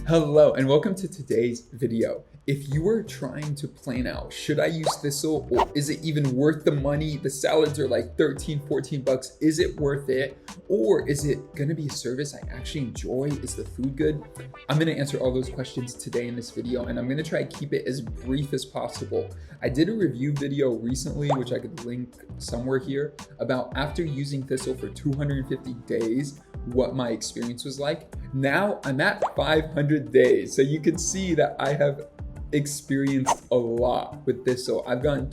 Hello and welcome to today's video. If you were trying to plan out, should I use Thistle or is it even worth the money? The salads are like 13, 14 bucks. Is it worth it? Or is it gonna be a service I actually enjoy? Is the food good? I'm gonna answer all those questions today in this video, and I'm gonna try to keep it as brief as possible. I did a review video recently, which I could link somewhere here, about after using Thistle for 250 days, what my experience was like. Now I'm at 500 days. So you can see that I have experienced a lot with Thistle. I've gotten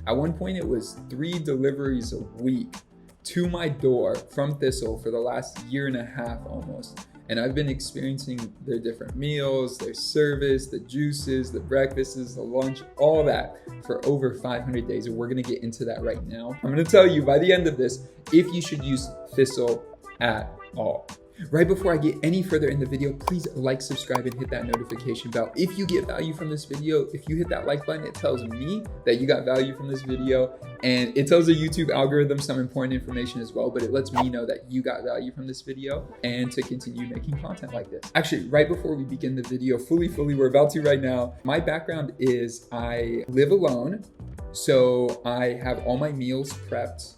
at one point it was 3 deliveries a week to my door from Thistle for the last year and a half almost. And I've been experiencing their different meals, their service, the juices, the breakfasts, the lunch, all that for over 500 days. And we're gonna get into that right now. I'm gonna tell you by the end of this, if you should use Thistle at all. Right before I get any further in the video, please like, subscribe, and hit that notification bell. If you get value from this video, if you hit that like button, it tells me that you got value from this video, and it tells the YouTube algorithm some important information as well, but it lets me know that you got value from this video and to continue making content like this. Actually, right before we begin the video, fully, we're about to right now, my background is I live alone, so I have all my meals prepped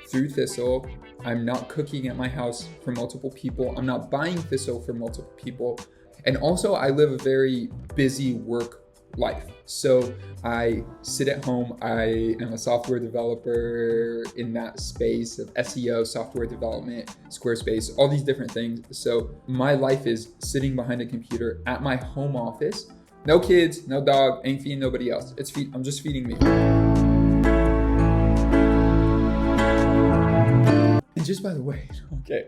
through Thistle. I'm not cooking at my house for multiple people. I'm not buying Thistle for multiple people. And also I live a very busy work life. So I sit at home. I am a software developer in that space of SEO, software development, Squarespace, all these different things. So my life is sitting behind a computer at my home office. No kids, no dog, ain't feeding nobody else. I'm just feeding me. And just by the way, okay,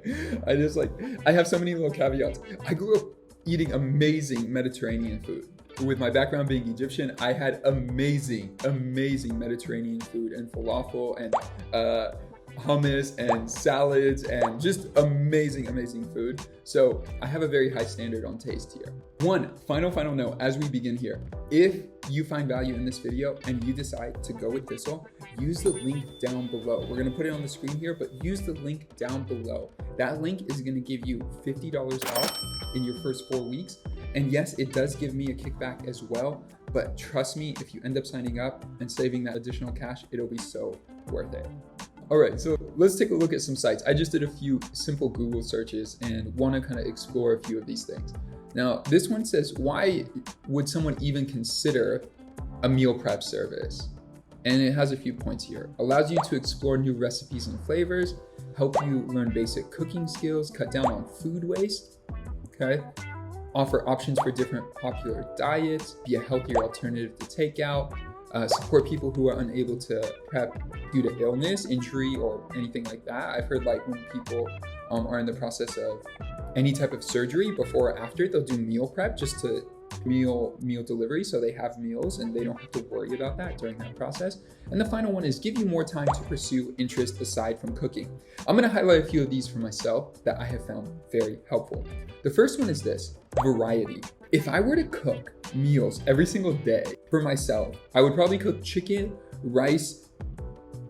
I have so many little caveats. I grew up eating amazing Mediterranean food. With my background being Egyptian, I had amazing Mediterranean food and falafel and hummus and salads and just amazing food. So I have a very high standard on taste here. One final note as we begin here. If you find value in this video and you decide to go with Thistle, use the link down below. We're gonna put it on the screen here, but use the link down below. That link is gonna give you $50 off in your first 4 weeks. And yes, it does give me a kickback as well, but trust me, if you end up signing up and saving that additional cash, it'll be so worth it. All right, so let's take a look at some sites. I just did a few simple Google searches and want to kind of explore a few of these things. Now, this one says, why would someone even consider a meal prep service? And it has a few points here. Allows you to explore new recipes and flavors, help you learn basic cooking skills, cut down on food waste, okay? Offer options for different popular diets, be a healthier alternative to takeout, support people who are unable to prep due to illness, injury, or anything like that. I've heard like when people are in the process of any type of surgery, before or after, they'll do meal prep just to meal delivery, so they have meals and they don't have to worry about that during that process. And the final one is give you more time to pursue interests aside from cooking. I'm gonna highlight a few of these for myself that I have found very helpful. The first one is this: variety. If I were to cook meals every single day for myself, I would probably cook chicken, rice,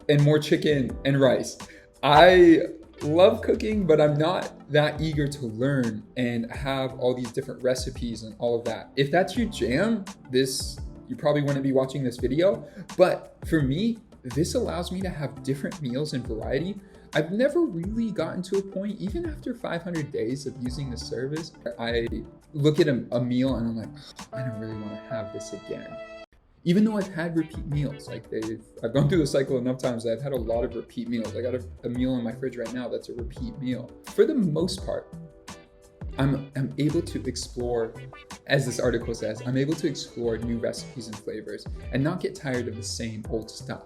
and more chicken and rice. I love cooking, but I'm not that eager to learn and have all these different recipes and all of that. If that's your jam, you probably wouldn't be watching this video. But for me, this allows me to have different meals and variety. I've never really gotten to a point, even after 500 days of using the service, I look at a meal and I'm like, oh, I don't really want to have this again. Even though I've had repeat meals, I've gone through the cycle enough times that I've had a lot of repeat meals. I got a meal in my fridge right now that's a repeat meal. For the most part, I'm able to explore, as this article says, I'm able to explore new recipes and flavors and not get tired of the same old stuff.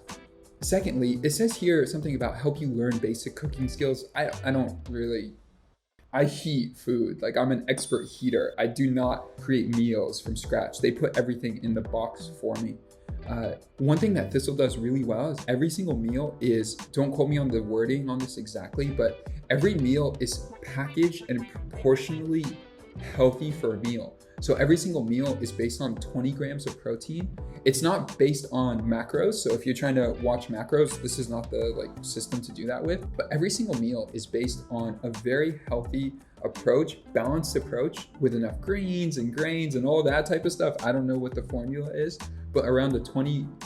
Secondly, it says here something about help you learn basic cooking skills. I heat food. Like, I'm an expert heater. I do not create meals from scratch. They put everything in the box for me. One thing that Thistle does really well is every single meal is, don't quote me on the wording on this exactly, but every meal is packaged and proportionally healthy for a meal. So every single meal is based on 20 grams of protein. It's not based on macros. So if you're trying to watch macros, this is not the system to do that with. But every single meal is based on a very healthy approach, balanced approach with enough greens and grains and all that type of stuff. I don't know what the formula is, but around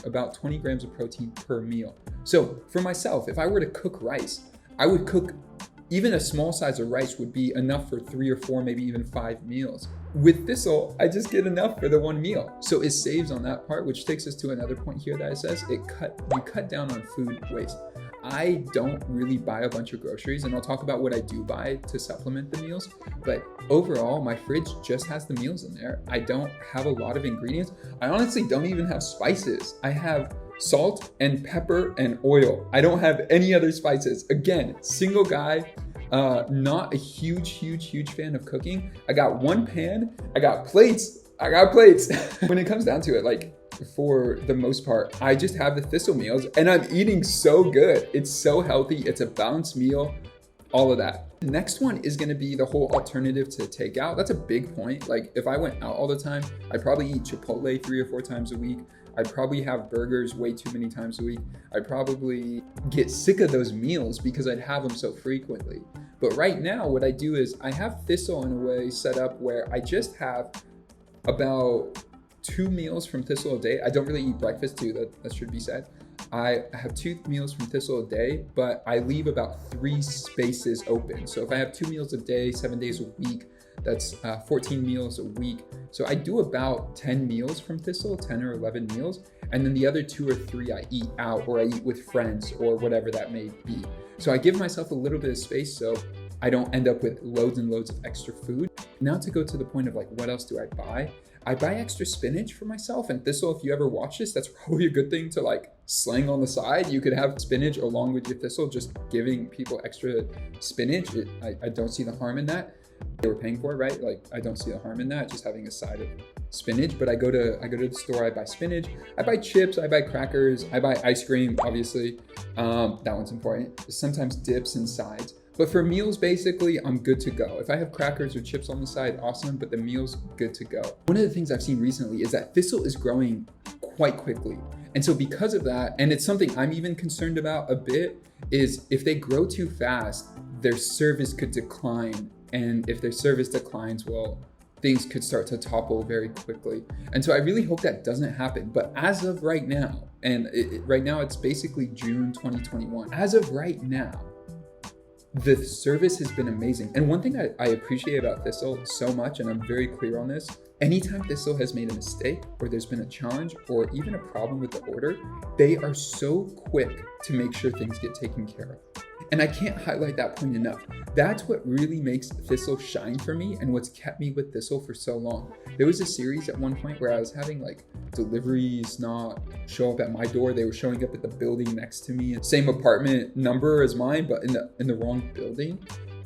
about 20 grams of protein per meal. So for myself, if I were to cook rice, I would cook even a small size of rice would be enough for 3 or 4, maybe even 5 meals. With Thistle, I just get enough for the one meal. So it saves on that part, which takes us to another point here that it says you cut down on food waste. I don't really buy a bunch of groceries, and I'll talk about what I do buy to supplement the meals. But overall, my fridge just has the meals in there. I don't have a lot of ingredients. I honestly don't even have spices. I have salt and pepper and oil. I don't have any other spices. Again, single guy, not a huge fan of cooking. I got one pan, I got plates. When it comes down to it, for the most part, I just have the Thistle meals and I'm eating so good. It's so healthy. It's a balanced meal, all of that. The next one is gonna be the whole alternative to takeout. That's a big point. If I went out all the time, I'd probably eat Chipotle 3 or 4 times a week. I'd probably have burgers way too many times a week. I'd probably get sick of those meals because I'd have them so frequently. But right now, what I do is I have Thistle in a way set up where I just have about 2 meals from Thistle a day. I don't really eat breakfast too, that should be said. I have 2 meals from Thistle a day, but I leave about 3 spaces open. So if I have 2 meals a day, 7 days a week, that's 14 meals a week. So I do about 10 meals from Thistle, 10 or 11 meals. And then the other 2 or 3 I eat out or I eat with friends or whatever that may be. So I give myself a little bit of space so I don't end up with loads and loads of extra food. Now to go to the point of what else do I buy? I buy extra spinach for myself, and Thistle, if you ever watch this, that's probably a good thing to sling on the side. You could have spinach along with your Thistle, just giving people extra spinach. I don't see the harm in that. They were paying for it, right? I don't see the harm in that, just having a side of spinach. But I go to the store, I buy spinach, I buy chips, I buy crackers, I buy ice cream, obviously. That one's important. Sometimes dips and sides. But for meals, basically, I'm good to go. If I have crackers or chips on the side, awesome, but the meal's good to go. One of the things I've seen recently is that Thistle is growing quite quickly. And so because of that, and it's something I'm even concerned about a bit, is if they grow too fast, their service could decline. And if their service declines, well, things could start to topple very quickly. And so I really hope that doesn't happen. But as of right now, and right now it's basically June 2021, as of right now, the service has been amazing. And one thing I appreciate about Thistle so much, and I'm very clear on this, anytime Thistle has made a mistake or there's been a challenge or even a problem with the order, they are so quick to make sure things get taken care of. And I can't highlight that point enough. That's what really makes Thistle shine for me and what's kept me with Thistle for so long. There was a series at one point where I was having deliveries not show up at my door. They were showing up at the building next to me. Same apartment number as mine, but in the wrong building.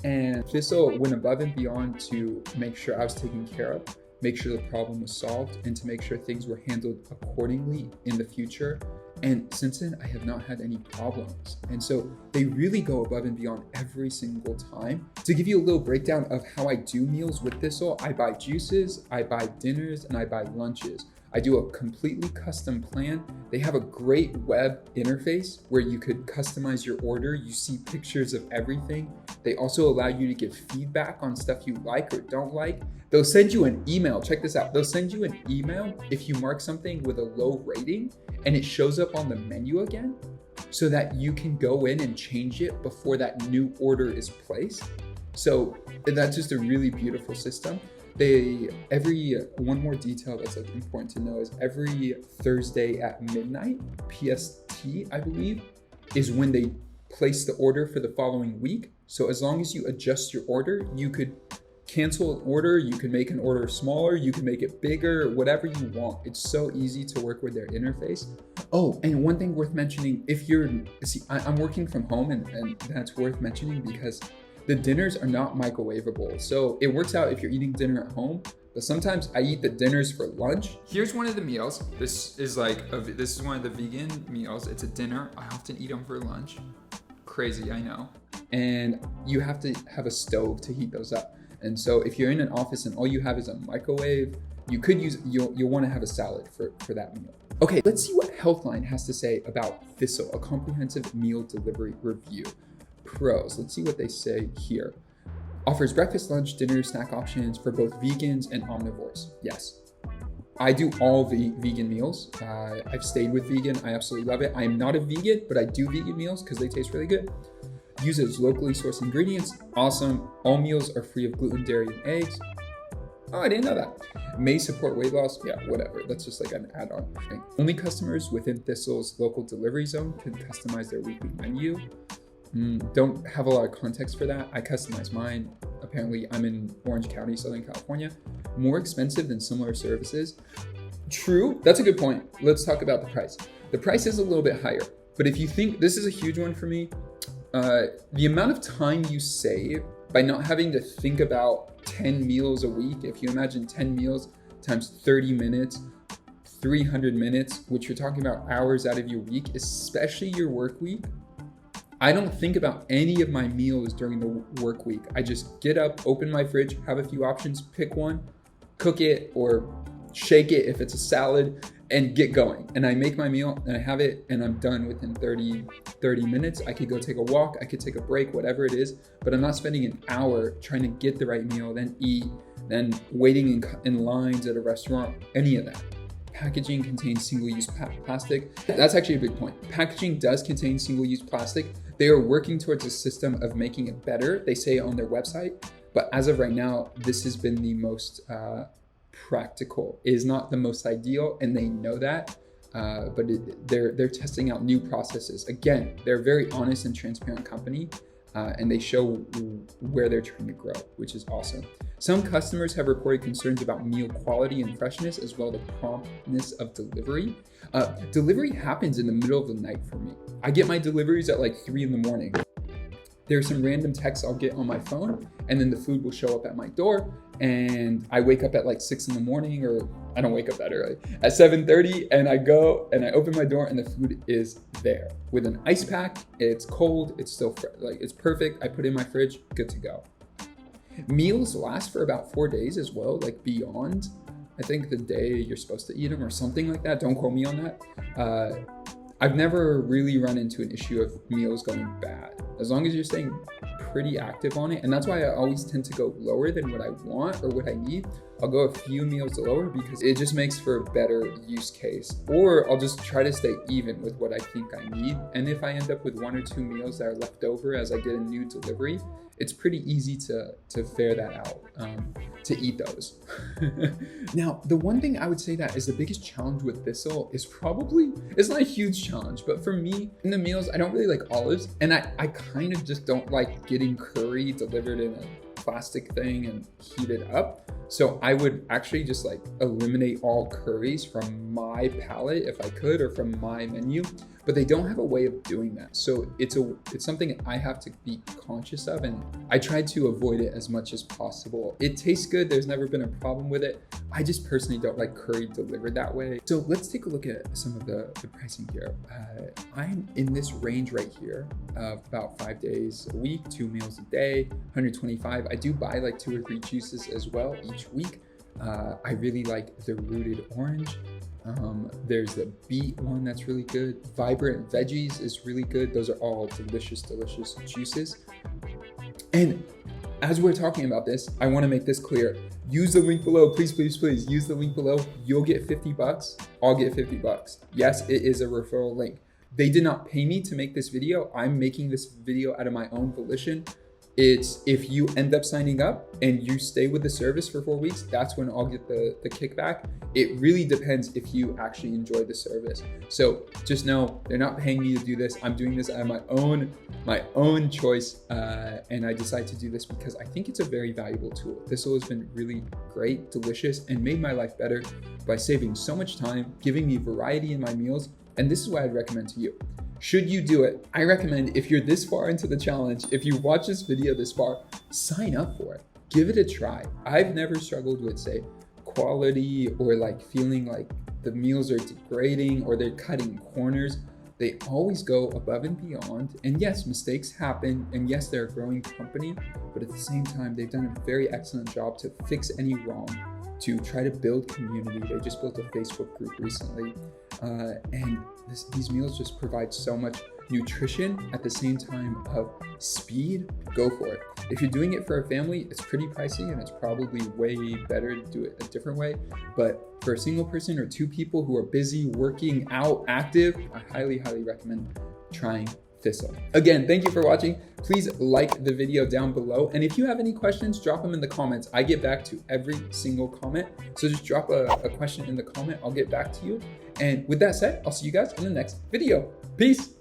And Thistle went above and beyond to make sure I was taken care of, make sure the problem was solved, and to make sure things were handled accordingly in the future. And since then, I have not had any problems. And so they really go above and beyond every single time. To give you a little breakdown of how I do meals with Thistle, I buy juices, I buy dinners, and I buy lunches. I do a completely custom plan. They have a great web interface where you could customize your order. You see pictures of everything. They also allow you to give feedback on stuff you like or don't like. They'll send you an email. Check this out. They'll send you an email if you mark something with a low rating and it shows up on the menu again so that you can go in and change it before that new order is placed. So that's just a really beautiful system. One more detail that's important to know is every Thursday at midnight, PST, I believe, is when they place the order for the following week. So as long as you adjust your order, you could cancel an order, you can make an order smaller, you can make it bigger, whatever you want. It's so easy to work with their interface. Oh, and one thing worth mentioning, I'm working from home and that's worth mentioning because the dinners are not microwavable. So it works out if you're eating dinner at home, but sometimes I eat the dinners for lunch. Here's one of the meals. This is one of the vegan meals. It's a dinner. I often eat them for lunch. Crazy, I know. And you have to have a stove to heat those up. And so if you're in an office and all you have is a microwave, you'll want to have a salad for that meal. Okay, let's see what Healthline has to say about Thistle, a comprehensive meal delivery review. Pros, let's see what they say here. Offers breakfast, lunch, dinner, snack options for both vegans and omnivores. Yes. I do all vegan meals. I've stayed with vegan. I absolutely love it. I am not a vegan, but I do vegan meals because they taste really good. Uses locally sourced ingredients. Awesome. All meals are free of gluten, dairy, and eggs. Oh, I didn't know that. May support weight loss. Yeah, whatever. That's just like an add-on thing. Only customers within Thistle's local delivery zone can customize their weekly menu. Don't have a lot of context for that. I customize mine. Apparently, I'm in Orange County, Southern California. More expensive than similar services. True, that's a good point. Let's talk about the price. The price is a little bit higher, but if you think, this is a huge one for me, the amount of time you save by not having to think about 10 meals a week, if you imagine 10 meals times 30 minutes, 300 minutes, which you're talking about hours out of your week, especially your work week. I don't think about any of my meals during the work week. I just get up, open my fridge, have a few options, pick one, cook it or shake it if it's a salad, and get going. And I make my meal and I have it and I'm done within 30 minutes. I could go take a walk, I could take a break, whatever it is, but I'm not spending an hour trying to get the right meal, then eat, then waiting in lines at a restaurant, any of that. Packaging contains single-use plastic. That's actually a big point. Packaging does contain single-use plastic. They are working towards a system of making it better. They say it on their website, but as of right now, this has been the most practical. It is not the most ideal, and they know that. But they're testing out new processes. Again, they're a very honest and transparent company, and they show where they're trying to grow, which is awesome. Some customers have reported concerns about meal quality and freshness, as well as the promptness of delivery. Delivery happens in the middle of the night for me. I get my deliveries at like 3 in the morning. There's some random texts I'll get on my phone, and then the food will show up at my door, and I wake up at like 6 in the morning, or I don't wake up that early, at 7:30, and I go and I open my door and the food is there with an ice pack. It's cold, it's still like it's perfect. I put it in my fridge, good to go. Meals last for about 4 days as well, like beyond, I think, the day you're supposed to eat them or something like that. Don't quote me on that. I've never really run into an issue of meals going bad, as long as you're staying pretty active on it. And that's why I always tend to go lower than what I want or what I need. I'll go a few meals lower because it just makes for a better use case. Or I'll just try to stay even with what I think I need. And if I end up with 1 or 2 meals that are left over as I get a new delivery, it's pretty easy to fare that out, to eat those. Now, the one thing I would say that is the biggest challenge with Thistle is probably, it's not a huge challenge, but for me, in the meals, I don't really like olives, and I kind of just don't like getting curry delivered in a plastic thing and heat it up. So I would actually just like eliminate all curries from my palette if I could, or from my menu, but they don't have a way of doing that. So it's something I have to be conscious of, and I try to avoid it as much as possible. It tastes good, there's never been a problem with it. I just personally don't like curry delivered that way. So let's take a look at some of the pricing here. I'm in this range right here of about 5 days a week, 2 meals a day, 125. I do buy like 2 or 3 juices as well each week. I really like the rooted orange. There's the beet one that's really good. Vibrant veggies is really good. Those are all delicious, delicious juices. And as we're talking about this, I want to make this clear. Use the link below, please, please, please. Use the link below. You'll get $50. I'll get $50. Yes, it is a referral link. They did not pay me to make this video. I'm making this video out of my own volition. It's if you end up signing up and you stay with the service for 4 weeks, that's when I'll get the kickback. It really depends if you actually enjoy the service. So just know they're not paying me to do this. I'm doing this out of my own choice, and I decided to do this because I think it's a very valuable tool. Thistle has been really great, delicious, and made my life better by saving so much time, giving me variety in my meals, and this is what I'd recommend to you. Should you do it, I recommend, if you're this far into the challenge, if you watch this video this far, sign up for it. Give it a try. I've never struggled with, say, quality or like feeling like the meals are degrading or they're cutting corners. They always go above and beyond. And yes, mistakes happen. And yes, they're a growing company, but at the same time, they've done a very excellent job to fix any wrong, to try to build community. They just built a Facebook group recently. And these meals just provide so much nutrition at the same time of speed. Go for it. If you're doing it for a family, it's pretty pricey and it's probably way better to do it a different way. But for a single person or two people who are busy, working out, active, I highly, highly recommend trying Thistle. Again, thank you for watching. Please like the video down below. And if you have any questions, drop them in the comments. I get back to every single comment. So just drop a question in the comment. I'll get back to you. And with that said, I'll see you guys in the next video. Peace.